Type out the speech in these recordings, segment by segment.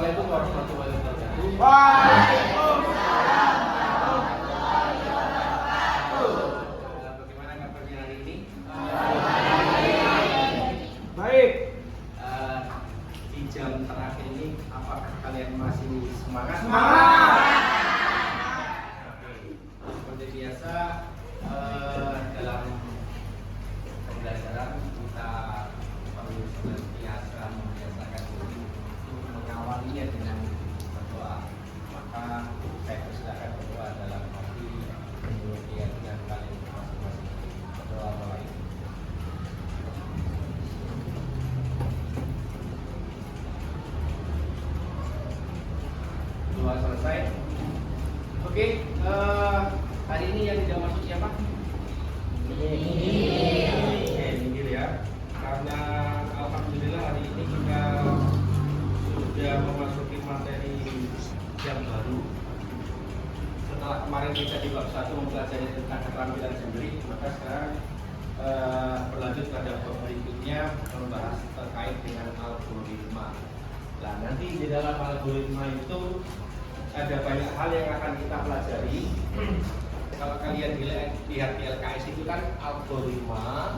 Assalamualaikum warahmatullahi wabarakatuh. Waalaikumsalam. Bagaimana kabarnya hari ini? Baik. Di jam terakhir ini, apakah kalian masih semangat? Oke. Seperti biasa, dalam pembelajaran kita perlu senantiasa membiasakan diri untuk mengawalinya dengan berdoa. Maka saya persilakan berdoa dalam hati, kemudian dengan kalian masing-masing berdoa mulai. Doa selesai. Oke, hari ini yang tidak masuk siapa? Minggir ya. Karena alhamdulillah hari ini kita sudah memasuki materi yang baru. Setelah kemarin kita di bab 1 mempelajari tentang keterampilan sendiri, maka sekarang berlanjut pada bab berikutnya membahas terkait dengan algoritma. Nah, nanti di dalam algoritma itu ada banyak hal yang akan kita pelajari. Kalau kalian lihat di LKS itu kan algoritma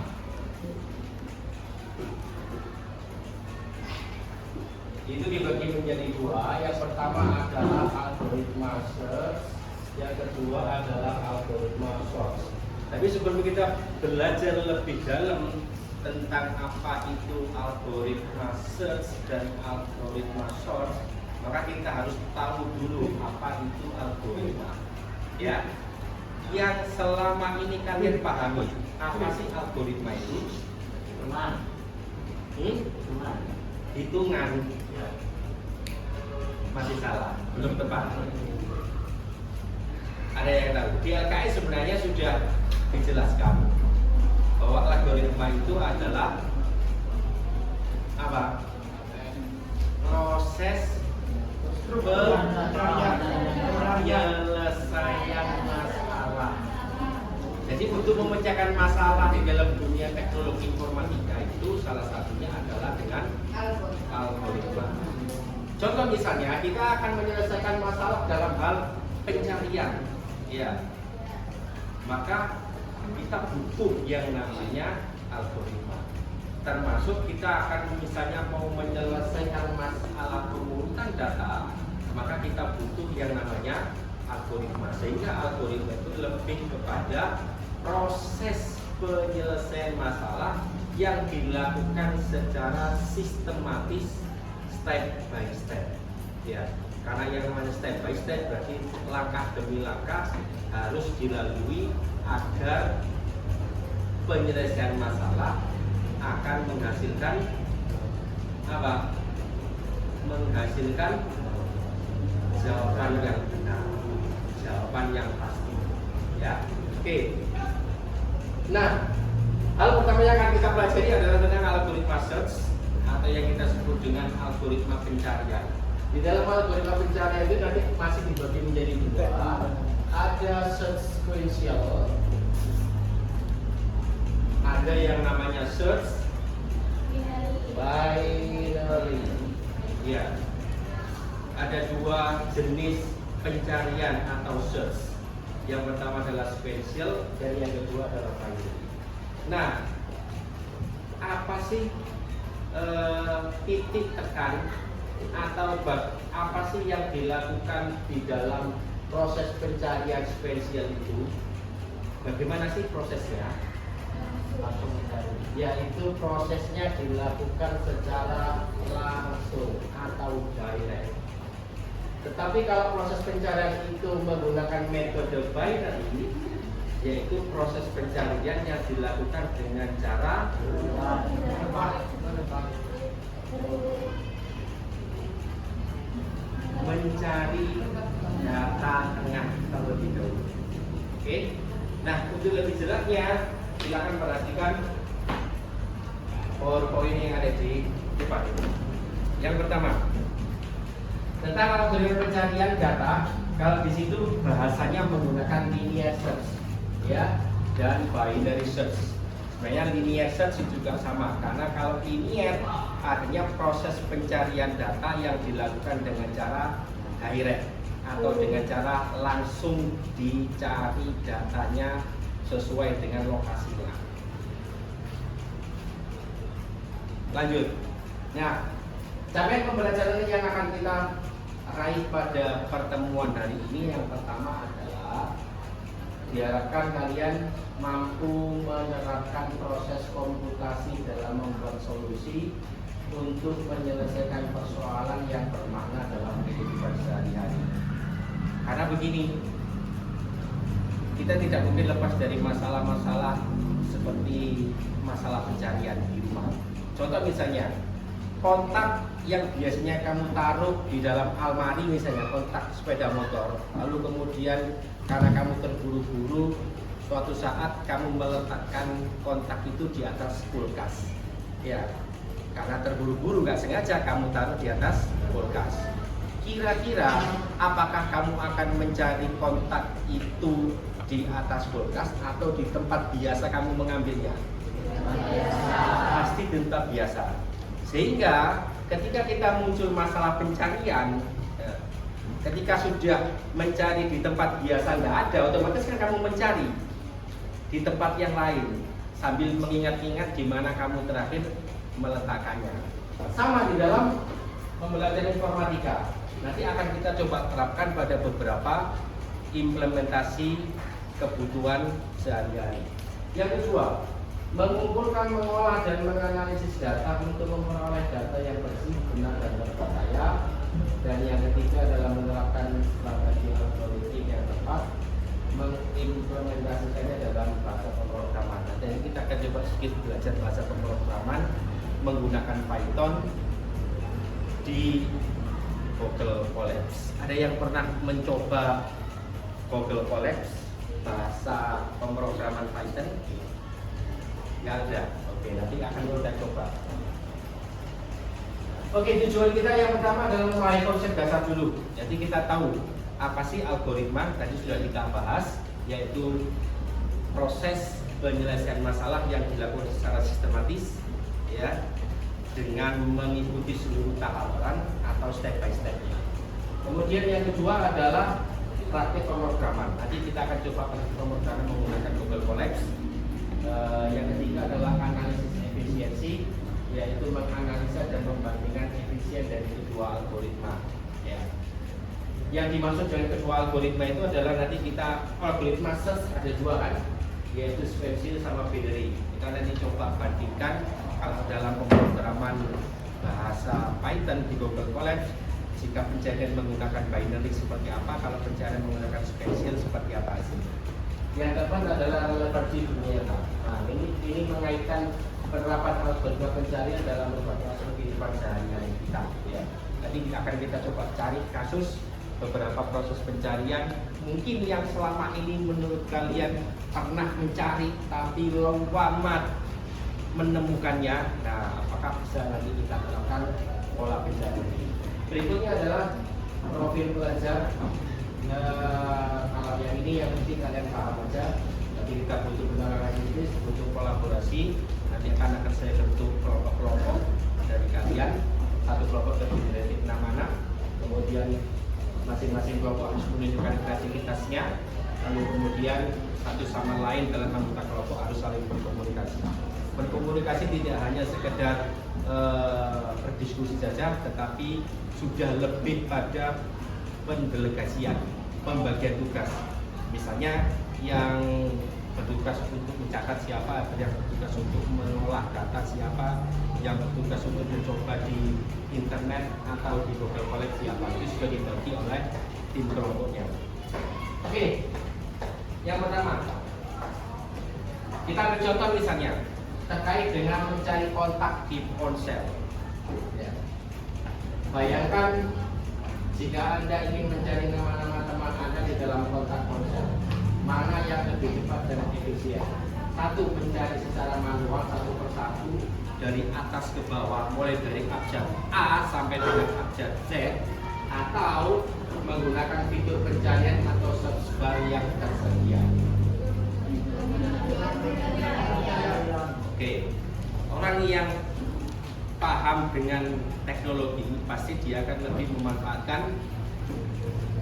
itu dibagi menjadi dua. Yang pertama adalah algoritma search, yang kedua adalah algoritma sort. Tapi sebelum kita belajar lebih dalam tentang apa itu algoritma search dan algoritma sort, maka kita harus tahu dulu apa itu algoritma. Ya, yang selama ini kalian pahami apa sih algoritma itu? Hitungan. Masih salah, belum tepat. Ada yang tahu? Di LKS sebenarnya sudah dijelaskan bahwa algoritma itu adalah apa? Proses penyelesaian masalah. Jadi untuk memecahkan masalah di dalam dunia teknologi informatika itu salah satunya adalah dengan algoritma. Contoh misalnya kita akan menyelesaikan masalah dalam hal pencarian, ya. Maka kita butuh yang namanya algoritma. Termasuk kita akan misalnya mau menyelesaikan masalah pengurutan data, maka kita butuh yang namanya algoritma. Sehingga algoritma itu lebih kepada proses penyelesaian masalah yang dilakukan secara sistematis, step by step. Ya, karena yang namanya step by step berarti langkah demi langkah harus dilalui agar penyelesaian masalah akan menghasilkan apa? Menghasilkan jawaban yang benar, jawaban yang pasti. Ya, oke. Nah, hal pertama yang akan kita pelajari adalah tentang algoritma search atau yang kita sebut dengan algoritma pencarian. Di dalam algoritma pencarian itu nanti masih dibagi menjadi dua. Ada search sequential, ada yang namanya search binary. Ya, ada dua jenis pencarian atau search. Yang pertama adalah sequential dan yang kedua adalah binary. Nah, apa sih titik tekan atau apa sih yang dilakukan di dalam proses pencarian sequential itu? Bagaimana sih prosesnya? Yaitu prosesnya dilakukan secara langsung atau direct. Tetapi kalau proses pencarian itu menggunakan metode binary, yaitu proses pencarian yang dilakukan dengan cara mencari data tengah terlebih dahulu. Oke. Nah, untuk lebih jelasnya silakan perhatikan PowerPoint yang ada di depan. Yang pertama, tentang algoritma pencarian data. Kalau di situ bahasanya menggunakan linear search, ya, dan binary search. Sebenarnya linear search juga sama, karena kalau linear artinya proses pencarian data yang dilakukan dengan cara direct atau dengan cara langsung dicari datanya sesuai dengan lokasinya. Lanjut. Nah, capaian pembelajaran yang akan kita raih pada pertemuan hari ini yang pertama adalah diharapkan kalian mampu menerapkan proses komputasi dalam membuat solusi untuk menyelesaikan persoalan yang bermakna dalam kehidupan sehari-hari. Karena begini, kita tidak mungkin lepas dari masalah-masalah seperti masalah pencarian di rumah. Contoh misalnya, kontak yang biasanya kamu taruh di dalam almari, misalnya kontak sepeda motor, lalu kemudian karena kamu terburu-buru, suatu saat kamu meletakkan kontak itu di atas kulkas, ya, karena terburu-buru nggak sengaja kamu taruh di atas kulkas. Kira-kira apakah kamu akan mencari kontak itu di atas kulkas atau di tempat biasa kamu mengambilnya? Pasti di tempat biasa. Sehingga ketika kita muncul masalah pencarian, ketika sudah mencari di tempat biasa nggak ada, otomatis kan kamu mencari di tempat yang lain sambil mengingat-ingat di mana kamu terakhir meletakkannya. Sama di dalam pembelajaran informatika. Nanti akan kita coba terapkan pada beberapa implementasi kebutuhan sehari-hari. Yang kedua, mengumpulkan, mengolah, dan menganalisis data untuk memperoleh data yang bersih, benar, dan terpercaya. Dan yang ketiga adalah menerapkan strategi algoritmik yang tepat, mengimplementasikannya dalam bahasa pemrograman. Dan kita akan coba sedikit belajar bahasa pemrograman menggunakan Python di Google Colabs. Ada yang pernah mencoba Google Colabs bahasa pemrograman Python? Nggak ada. Oke, nanti akan kita coba. Oke, tujuan kita yang pertama adalah memahami konsep dasar dulu. Jadi kita tahu apa sih algoritma, tadi sudah kita bahas, yaitu proses penyelesaian masalah yang dilakukan secara sistematis, ya, dengan mengikuti seluruh tahapan atau step by step-nya. Kemudian yang kedua adalah praktik pemrograman. Nanti kita akan coba praktik pemrograman menggunakan Google Colabs. Yang ketiga adalah analisis efisiensi, yaitu menganalisa dan membandingkan efisien dari kedua algoritma. Ya. Yang dimaksud dengan kedua algoritma itu adalah nanti kita algoritma search ada dua kan, yaitu Spearfish sama Federi. Kita nanti coba bandingkan kalau dalam pemrograman bahasa Python di Google Colabs, jika pencarian menggunakan binary seperti apa, kalau pencarian menggunakan Spearfish seperti apa sih. Yang keempat adalah relevansi dunia nyata. Nah, ini mengaitkan penerapan algoritma pencarian dalam berbagai aspek kehidupan sehari-hari kita. Ya. Nanti akan kita coba cari kasus beberapa proses pencarian mungkin yang selama ini menurut kalian pernah mencari tapi lama menemukannya. Nah, apakah bisa nanti kita terapkan pola pencarian ini? Berikutnya adalah profil pelajar. Kalau yang ini yang penting kalian paham aja. Nanti kita butuh penanganan kritis, butuh kolaborasi. Nanti akan saya bentuk kelompok-kelompok dari kalian. Satu kelompok terdiri dari 6 anak. Kemudian masing-masing kelompok harus menunjukkan kreativitasnya. Lalu kemudian satu sama lain dalam anggota kelompok harus saling berkomunikasi. Berkomunikasi tidak hanya sekedar berdiskusi saja, tetapi sudah lebih pada pendelegasian, pembagian tugas. Misalnya yang bertugas untuk mencatat siapa, yang bertugas untuk mengolah data siapa, yang bertugas untuk mencoba di internet atau di Google Colabs siapa, itu sudah dibagi oleh tim kelompoknya. Oke, yang pertama kita ambil contoh misalnya terkait dengan mencari kontak di ponsel. Ya. Bayangkan jika Anda ingin mencari nama-nama teman Anda di dalam kontak ponsel, mana yang lebih cepat dan efisien? Satu, mencari secara manual satu persatu dari atas ke bawah, mulai dari abjad A sampai dengan abjad Z, atau menggunakan fitur pencarian atau search bar yang tersedia. Oke, orang yang paham dengan teknologi pasti dia akan lebih memanfaatkan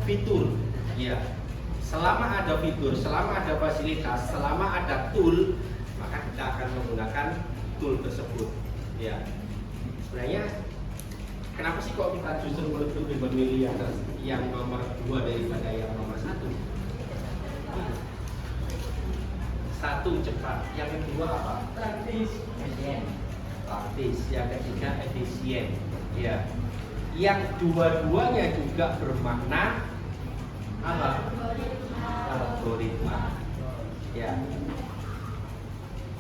fitur. Ya, selama ada fitur, selama ada fasilitas, selama ada tool, maka kita akan menggunakan tool tersebut. Ya, sebenarnya kenapa sih kok kita justru lebih memilih yang nomor 2 daripada yang nomor 1? Satu, cepat. Yang kedua apa? Praktis. Praktis. Yang ketiga efisien. Ya. Yang dua-duanya juga bermakna apa? Algoritma. Ya.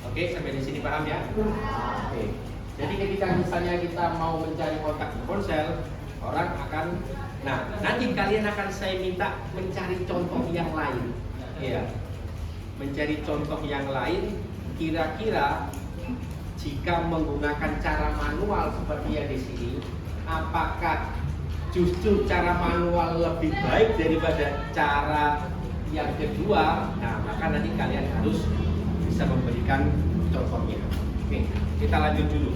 Oke, sampai di sini paham ya? Oke. Jadi ketika misalnya kita mau mencari kontak di ponsel, orang akan, nah nanti kalian akan saya minta mencari contoh yang lain, ya, mencari contoh yang lain. Kira-kira jika menggunakan cara manual seperti yang di sini, apakah justru cara manual lebih baik daripada cara yang kedua? Nah, maka nanti kalian harus bisa memberikan contohnya. Oke, kita lanjut dulu.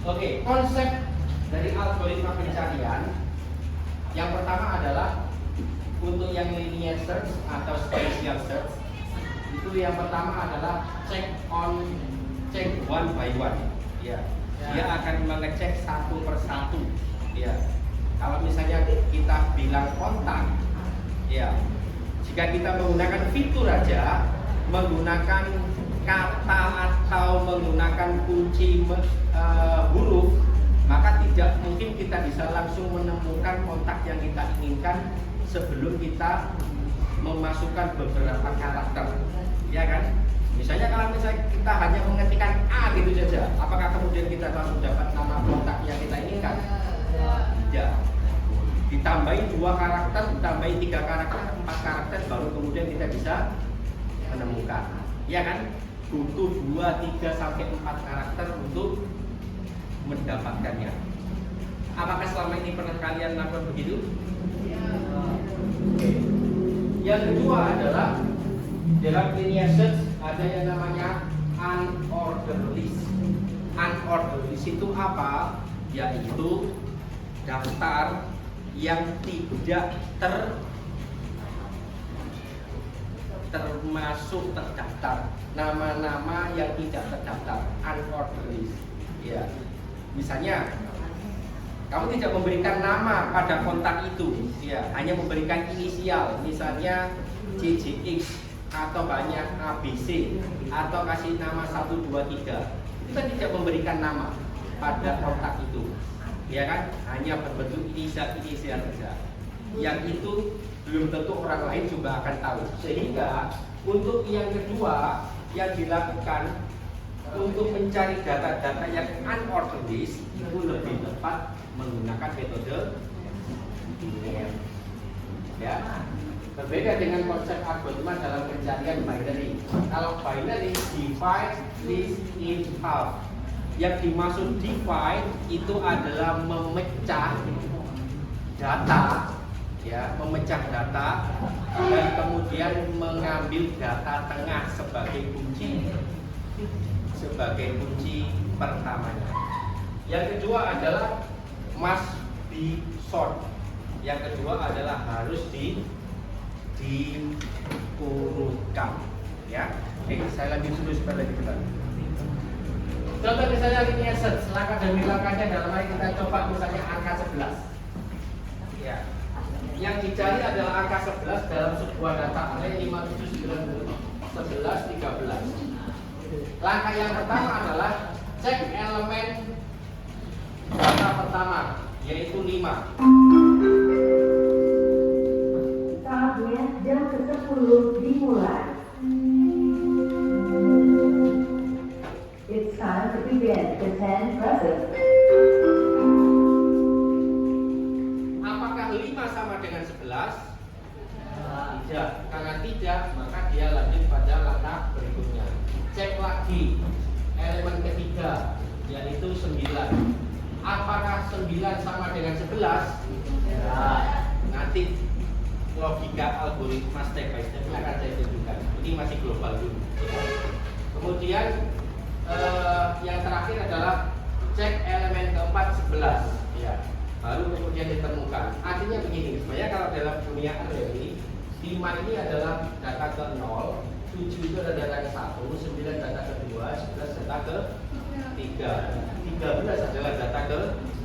Oke, konsep dari algoritma pencarian yang pertama adalah untuk yang linear search atau spatial search. Itu yang pertama adalah check one by one. Ya, dia akan mengecek satu persatu. Ya, kalau misalnya kita bilang kontak, ya, jika kita menggunakan fitur aja, menggunakan kata atau menggunakan kunci huruf, maka tidak mungkin kita bisa langsung menemukan kontak yang kita inginkan sebelum kita memasukkan beberapa karakter, ya kan? Misalnya kalau misalnya kita hanya mengetikkan A gitu saja, apakah kemudian kita langsung dapat nama kontak yang kita inginkan? Tidak. Ditambahi 2 karakter, ditambahi 3 karakter, 4 karakter, baru kemudian kita bisa menemukan, ya kan? Butuh 2, 3 sampai 4 karakter untuk mendapatkannya. Apakah selama ini pernah kalian lakukan begitu? Oke. Yang kedua adalah dalam linear search ada yang namanya unordered list. Unordered list itu apa? Yaitu daftar yang tidak termasuk terdaftar, nama-nama yang tidak terdaftar, unordered list. Ya, misalnya kamu tidak memberikan nama pada kontak itu, ya, hanya memberikan inisial, misalnya CJX atau banyak ABC atau kasih nama 1, 2, 3. Kita tidak memberikan nama pada kontak itu, ya kan? Hanya berbentuk inisial saja. Yang itu belum tentu orang lain juga akan tahu. Sehingga untuk yang kedua yang dilakukan untuk mencari data-data yang unordered list itu lebih tepat menggunakan metode linear. Ya, berbeda dengan konsep algoritma dalam pencarian binary. Kalau binary divide list in half. Yang dimaksud divide itu adalah memecah data, ya, memecah data dan kemudian mengambil data tengah sebagai kunci pertamanya. Yang kedua adalah must be sort. Yang kedua adalah harus diurutkan, ya. Oke, saya lanjut dulu supaya lebih jelas. Contoh misalnya linear search, langkah demi langkahnya dalam hal kita coba misalnya angka 11. Ya. Yang dicari adalah angka 11 dalam sebuah data array 5790 11 13. Langkah yang pertama adalah cek elemen data pertama, yaitu 5. Saatnya jam ke-10 dimulai. It's time to begin the 10 process. Apakah 5 sama dengan 11? Tidak. Karena tidak, maka dia lanjut pada langkah berikutnya. Cek lagi elemen ketiga, yaitu 9. Apakah 9 sama dengan 11? Ya. Nanti logika algoritma step by step akan saya tunjukkan. Ini masih global dulu. Kemudian yang terakhir adalah cek elemen keempat 11. Ya, baru kemudian ditemukan. Artinya begini, sebenarnya kalau dalam dunia array 5 ini adalah data ke 0, 7 itu adalah data ke 1, 9 data ke 2, 11 data ke 3, 13 adalah data ke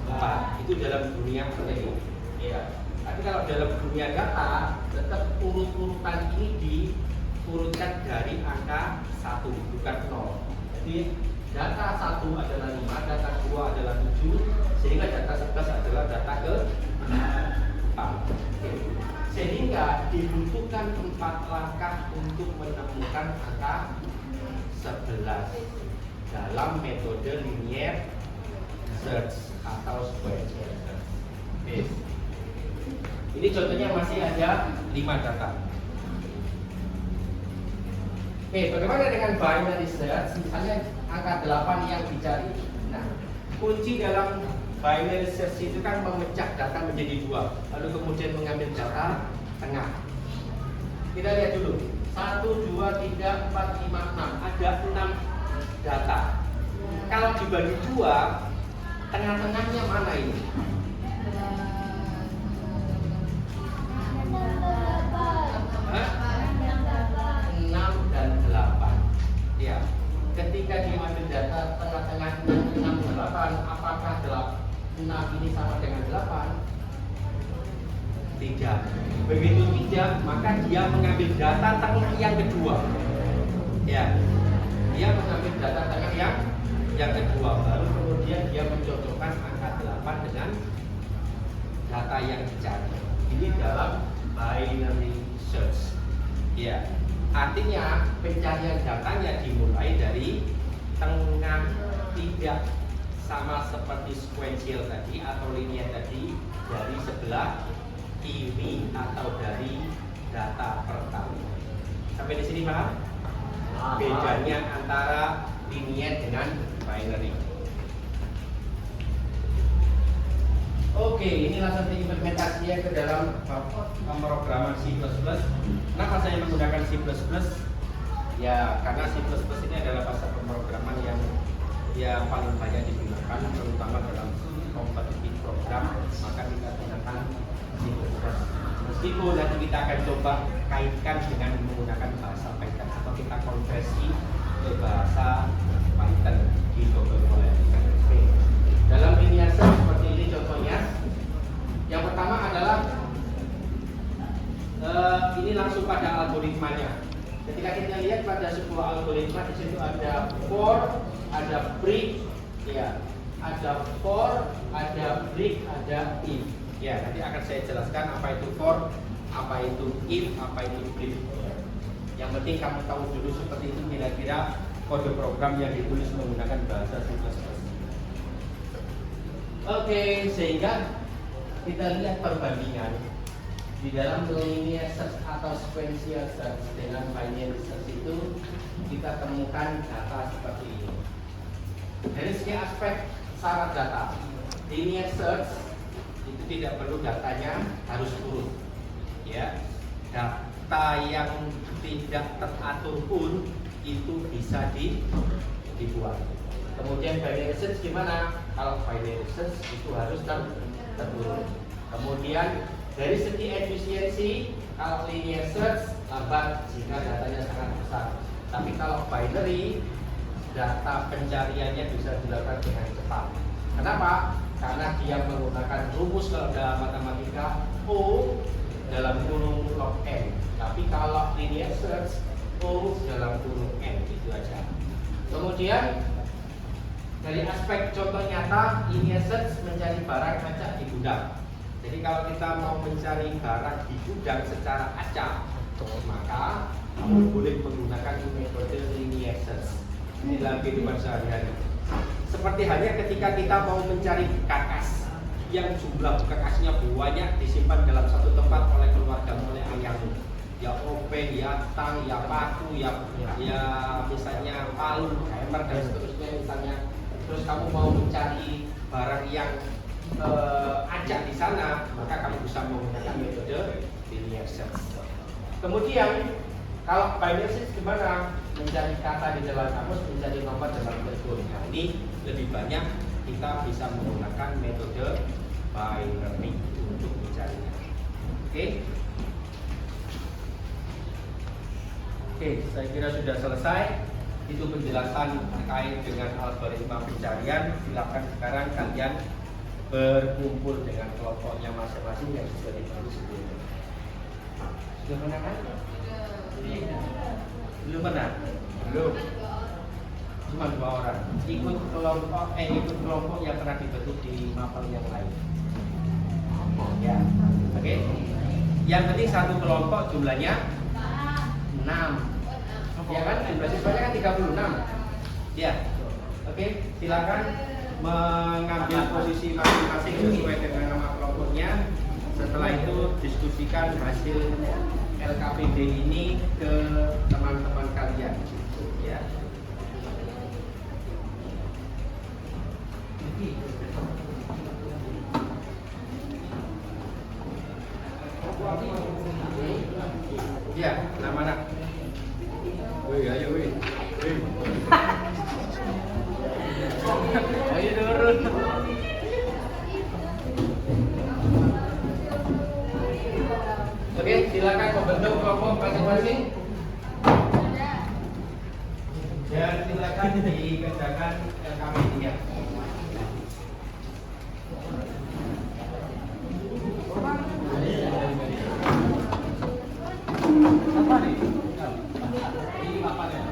4. Itu dalam dunia array. Ya. Tapi kalau dalam dunia data, tetap urut-urutan ini diurutkan dari angka 1, bukan 0. Jadi data 1 adalah 5, data 2 adalah 7, sehingga data 11 adalah data ke 4. Sehingga dibutuhkan 4 langkah untuk menemukan angka 11 dalam metode linear search atau sequential search. Ini contohnya masih ada 5 data. Oke, bagaimana dengan binary search? Misalnya angka 8 yang dicari. Nah, kunci dalam binary search itu kan memecah data menjadi 2, lalu kemudian mengambil data tengah. Kita lihat dulu. 1, 2, 3, 4, 5, 6. Ada 6 data. Kalau dibagi 2, tengah-tengahnya mana ini? Hah? 6 dan 8. Ya. Ketika diambil data tengah-tengah 6 dan 8, apakah 6 ini sama dengan 8? Tidak. Begitu tidak, maka dia mengambil data tengah yang kedua. Ya. Dia mengambil data tengah yang kedua, baru kemudian dia mencocokkan angka 8 dengan data yang dicari. Ini dalam binary search. Ya. Artinya pencarian datanya dimulai dari tengah, tidak sama seperti sequential tadi atau linear tadi, dari sebelah kiri atau dari data pertama. Sampai di sini paham? Bedanya antara linear dengan binary. Oke, ini langsung diimplementasikan ke dalam pemrograman C++. Kenapa saya menggunakan C++? Ya, karena C++ ini adalah bahasa pemrograman yang paling banyak digunakan, terutama dalam kompetitif program, maka kita gunakan C++. Meskipun nanti kita akan coba kaitkan dengan menggunakan bahasa Python atau kita konversi ke bahasa Python di beberapa dalam linear search seperti ini contohnya. Yang pertama adalah ini langsung pada algoritmanya. Ketika kita lihat pada sebuah algoritma, di situ ada for, ada break, ya, ada for, ada break, ada if. Ya, nanti akan saya jelaskan apa itu for, apa itu if, apa itu break. Yang penting kamu tahu dulu seperti itu kira-kira kode program yang ditulis menggunakan bahasa C++. Oke, sehingga kita lihat perbandingan di dalam linear search atau sequential search dengan binary search itu kita temukan data seperti ini. Dari segi aspek syarat data, linear search itu tidak perlu datanya harus urut, ya. Data yang tidak teratur pun itu bisa dibuat. Kemudian binary search gimana? Kalau binary search itu harus terurut. Kemudian dari segi efisiensi, kalau linear search lambat jika datanya sangat besar. Tapi kalau binary, data pencariannya bisa dilakukan dengan cepat. Kenapa? Karena dia menggunakan rumus kalau dalam matematika O dalam kurung log n. Tapi kalau linear search O dalam kurung n, itu aja. Kemudian dari aspek contoh nyata, linear search mencari barang acak di gudang. Jadi kalau kita mau mencari barang di gudang secara acak, maka kamu boleh menggunakan metode linear search. Ini dalam kehidupan sehari-hari. Seperti halnya ketika kita mau mencari kakas yang jumlah kakasnya banyak disimpan dalam satu tempat oleh keluarga, oleh ayahmu. Ya obeng, ya tang, ya paku, ya misalnya palu, hammer dan seterusnya misalnya. Terus kamu mau mencari barang yang acak di sana, maka kamu bisa menggunakan metode linear search. Kemudian kalau binary search gimana? Mencari kata di dalam kamus, mencari nomor dalam telepon. Nah, ini lebih banyak kita bisa menggunakan metode binary untuk mencarinya. Oke, saya kira sudah selesai. Itu penjelasan terkait dengan algoritma pencarian. Silakan sekarang kalian berkumpul dengan kelompoknya masing-masing yang sudah dibahas sebelumnya. Sudah pernah kan? Belum pernah? Belum. Cuma 2 orang. Ikut kelompok yang pernah dibentuk di mapel yang lain. Ya, oke. Yang penting satu kelompok jumlahnya 6. Ya kan? Jumlah siswanya kan 36. Ya. Oke, silakan mengambil posisi masing-masing sesuai dengan nama kelompoknya. Setelah itu diskusikan hasil LKPD ini ke teman-teman kalian. Ya. Ya, nama anak. Woi, ayo woi. Ayo turun. Oke, silakan membentuk kelompok masing-masing. Dan silakan dikerjakan LKPD-nya. Apa nih? Ini apa ya?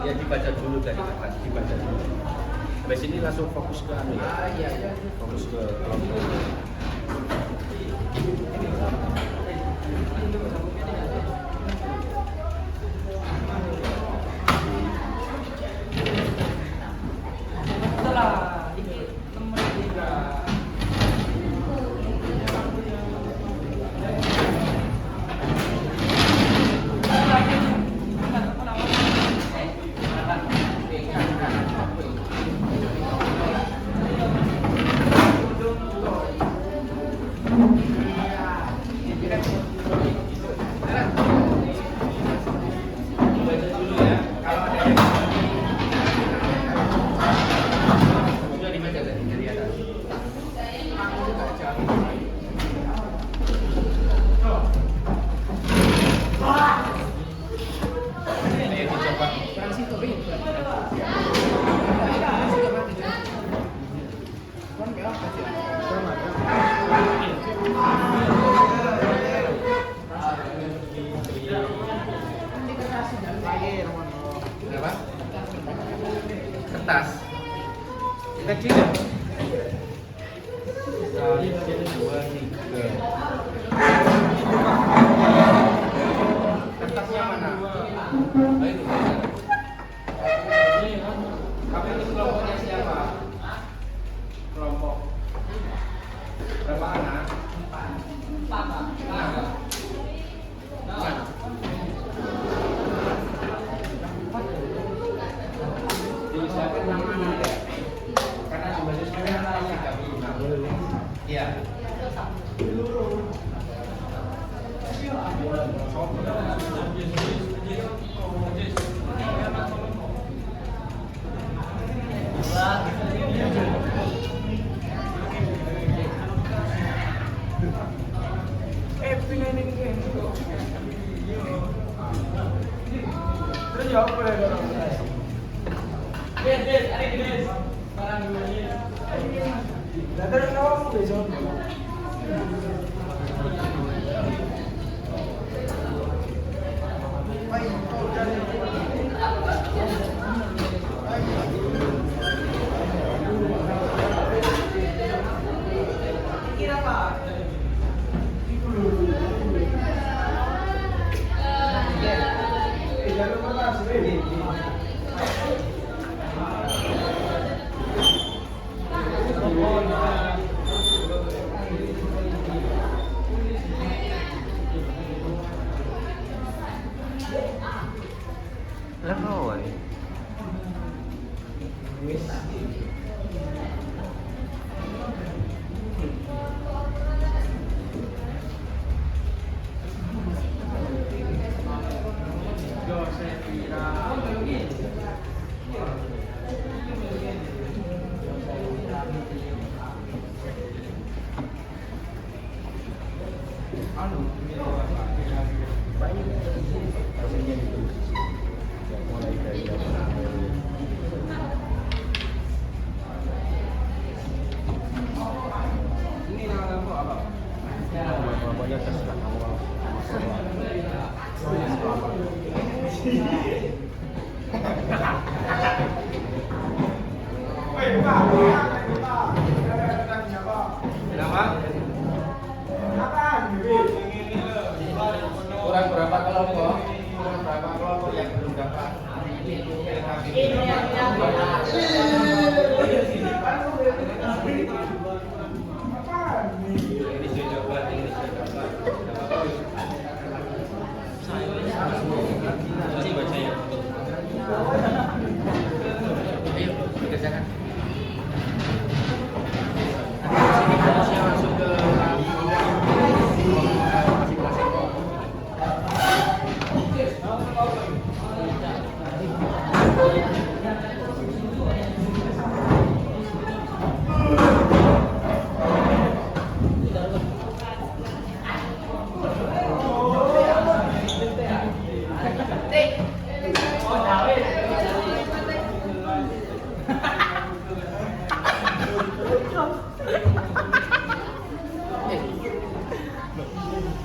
Ya dibaca dulu dari atas, dibaca dulu. Habis ini langsung fokus ke anu ya. Iya. Fokus ke kelompok. Berapa? Kertas. Kecil. 1, 2, 3. Kertasnya mana? Oh, itu. Kamu itu kelompoknya siapa? Kelompok. Berapa anak? 4. Kenapa? Siapa nama anak? Karena jumlah siswanya hanya 36. Iya. Terus jawab boleh dong. Des, ada Des. Barang dulu ini. Lah terus kamu besok. Kira apa? Jangan lupa sih. anu. Ini nama kelompok apa? Kelompoknya terserah kamu. Kenapa? Kurang berapa kelompok? Kurang berapa kelompok yang belum dapat? Ini saya coba, ini saya coba. Ini baca ya. Ayo, dikerjakan. Saya masuk ke masing-masing kelompok.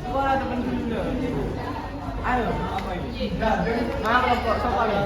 Wah, teman dulu. Ayo, apa ini? Nah, kelompok siapa nih?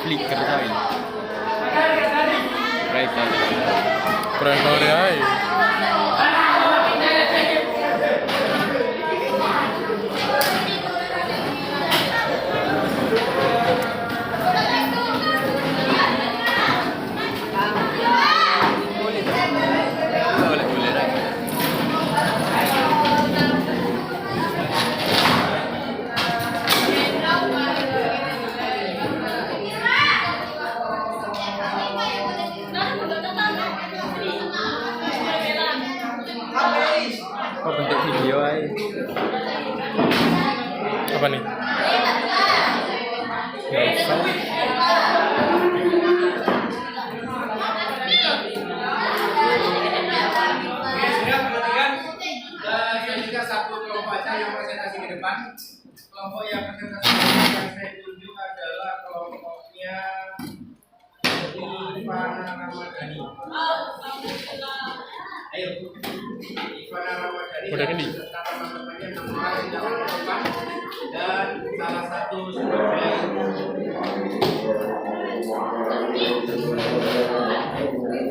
Flickr kali. Mereka. Kurang tahu deh ay. Boleh. Oh, bentuk video ay. Apa nih? Nggak usah. Sudah perhatikan, saya juga satu kelompok aja yang presentasi ke depan. Kelompok yang presentasi yang saya tunjuk adalah kelompoknya Ivana Ramadhani. Ayo, Ivana Ramadhani. Udah kan di? Serta teman-temannya memulai jalan ke depan dan salah satu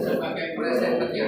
sebagai presenternya.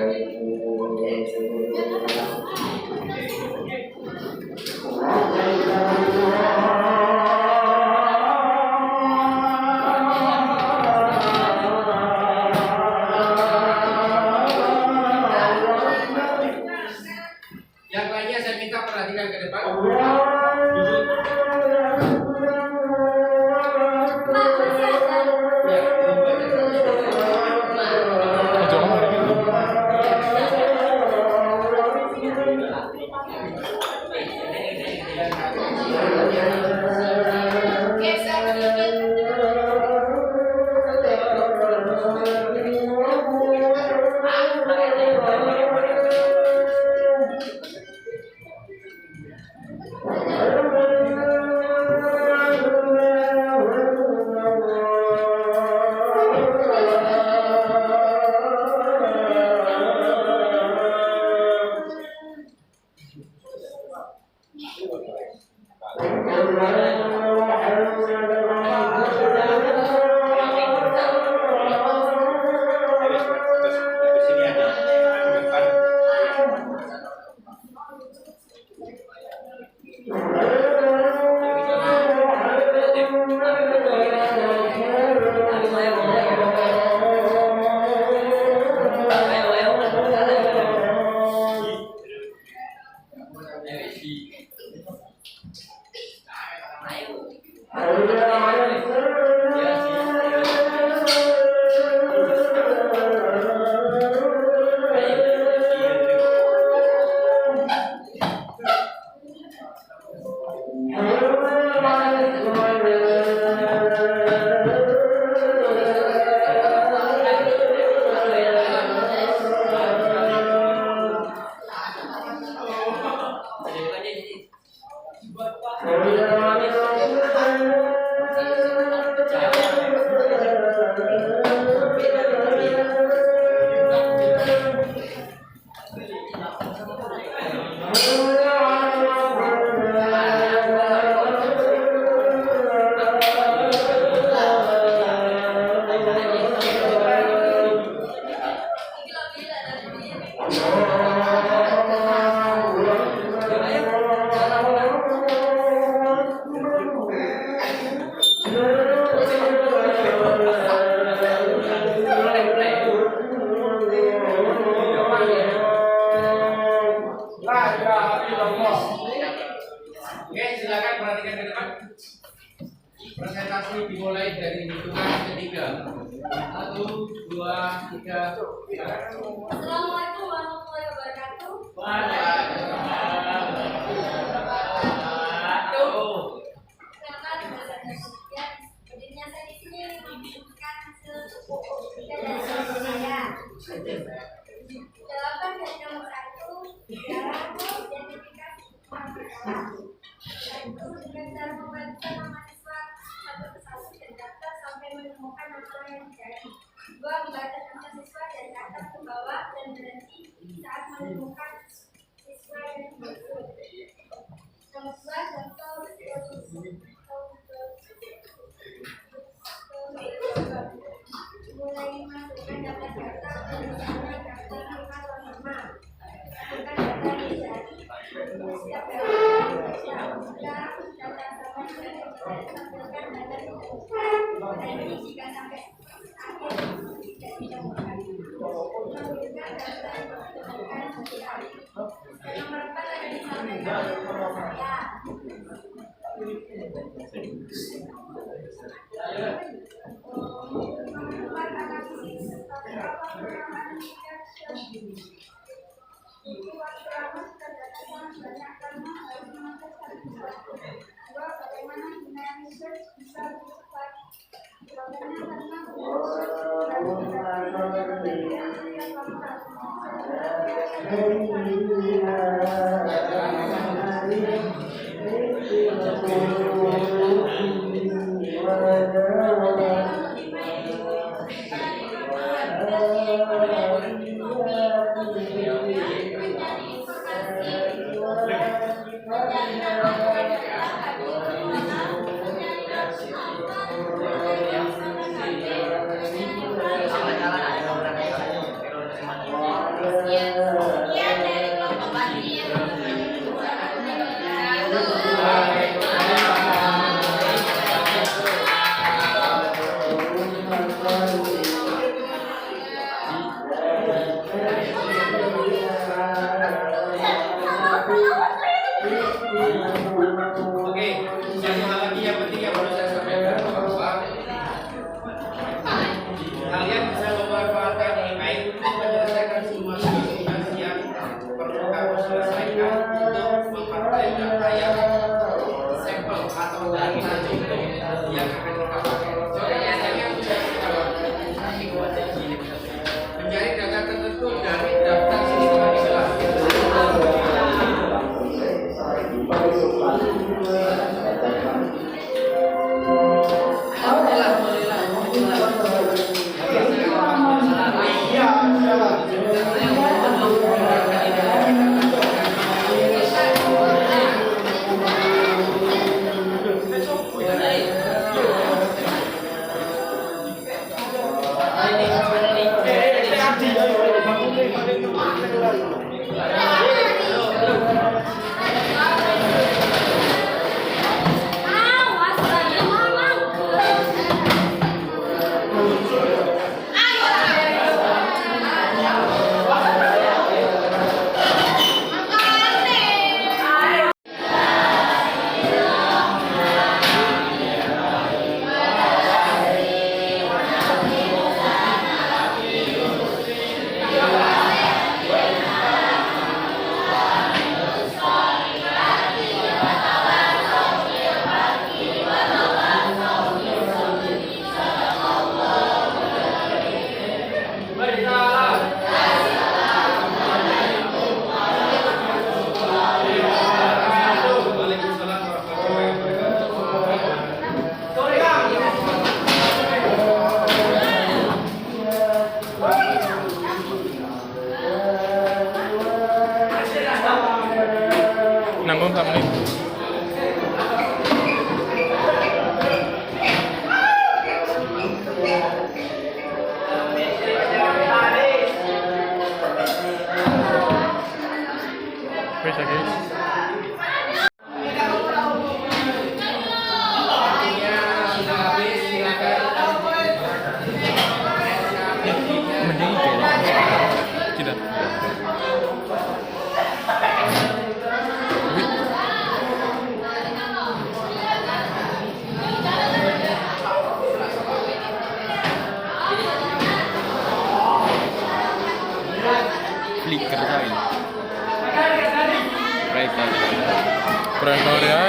2, 3. Assalamualaikum warahmatullahi wabarakatuh. Selamat belajar ya. Berdirinya saya di sini menunjukkan hasil dari saya. Jawaban dari nomor 1 adalah identifikasi masalah. Yaitu dengan cara membaca nama siswa satu persatu dan daftar sampai menemukan masalah yang terjadi. 2. Membaca nama siswa dari atas ke bawah dan berhenti saat menemukan siswa yang dimaksud. Nomor 2, daftar mulai masukkan data-data misalnya daftar nama atau nama. Masukkan data di jari. Setiap data sama tampilkan data ini jika sampai akhir tidak ditemukan. Menunjukkan data yang ditemukan setiap. Dan nomor 4 ada disampaikan kepada saya. Oke, satu hal lagi yang penting yang perlu saya sampaikan bahwa kalian bisa memanfaatkan AI untuk menyelesaikan semua tugas yang perlu kamu selesaikan untuk memakai data yang sampel atau data contoh yang akan kita pakai. Contohnya saya mencari data tertentu dari daftar siswa di kelas. Nanggung kamu nih. Wes lagi. Mending tidak. dikerjain. Mereka kurang Korea.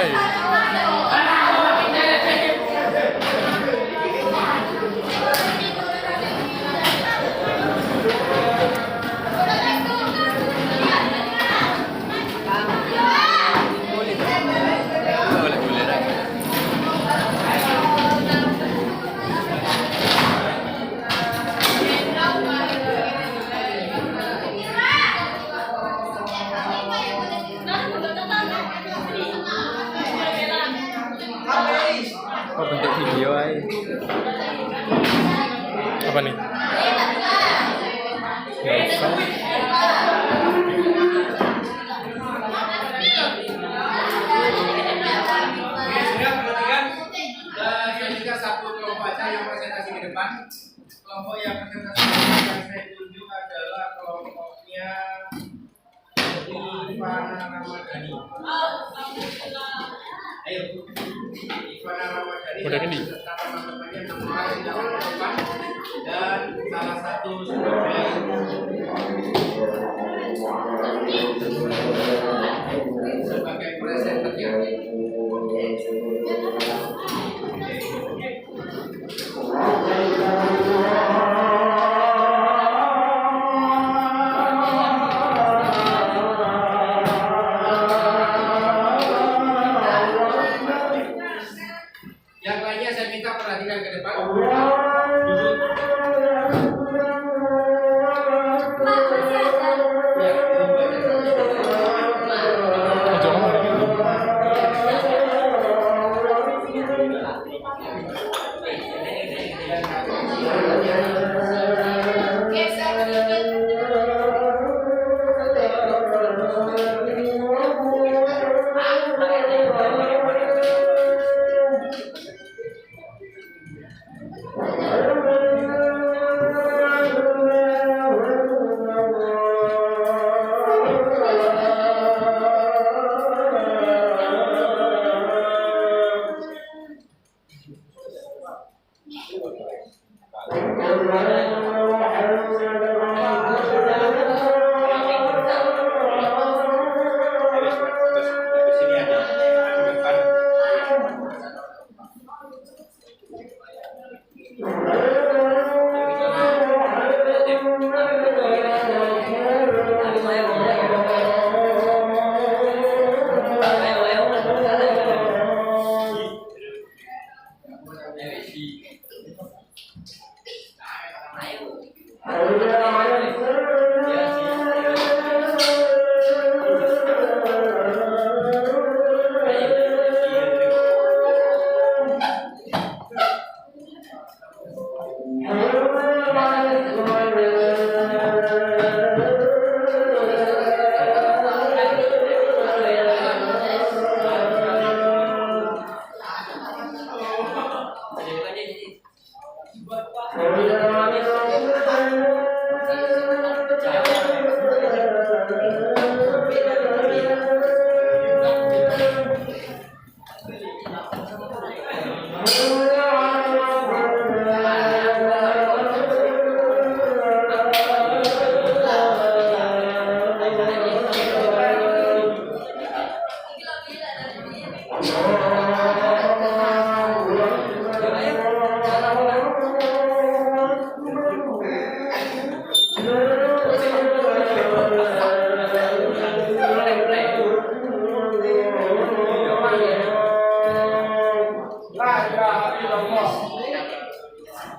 Oh, bentuk video aja. Apa nih? Nggak usah. Sudah perhatikan. Selanjutnya satu kelompok aja yang presentasi ke depan. Kelompok yang presentasi yang saya tunjuk adalah kelompoknya Ivana Ramadhani. Ayo, Ivana Ramadhani. Udah gini. Serta teman-temannya memulai jalan ke depan dan salah satu sebagai presenternya. Yang lainnya saya minta perhatikan ke depan. Duduk. Ya, Jangan hari ini.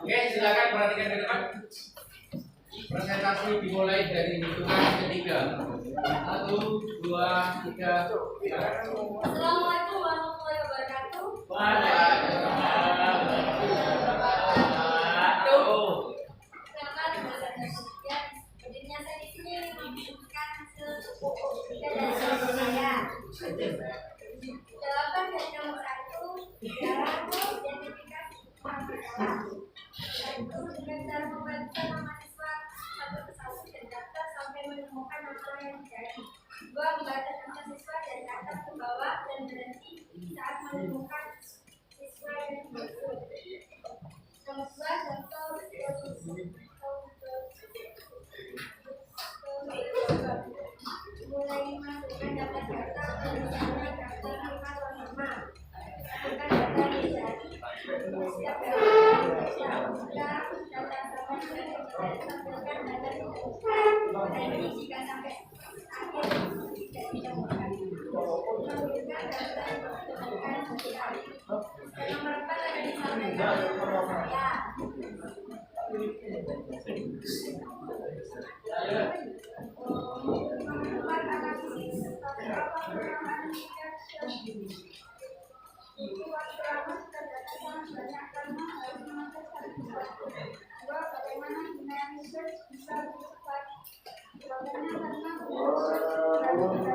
Oke, silakan perhatikan ke depan. Presentasi dimulai dari hitungan ketiga. 1, 2, 3. Assalamualaikum warahmatullahi wabarakatuh. Selamat bersama saya. Berdirinya saya di sini menunjukkan hasil dari saya. Jawaban dari nomor 1 dalam identifikasi masalah. Yaitu dengan cara membaca nama siswa satu persatu dan daftar sampai menemukan masalah yang terjadi. 2. Membaca nama siswa dari atas ke bawah dan berhenti saat menemukan siswa yang tampilkan data cukup. Dan jika sampai akhir tidak ditemukan, tampilkan data yang ditemukan sosial. Dan nomor 4 ada disampaikan kepada saya. Nomor 4 analisis beberapa penerapan ini waktu lama sudah data sangat banyak karena harus memakai satu. Dua, bagaimana dunia research bisa lebih cepat? Jawabannya karena research tidak bisa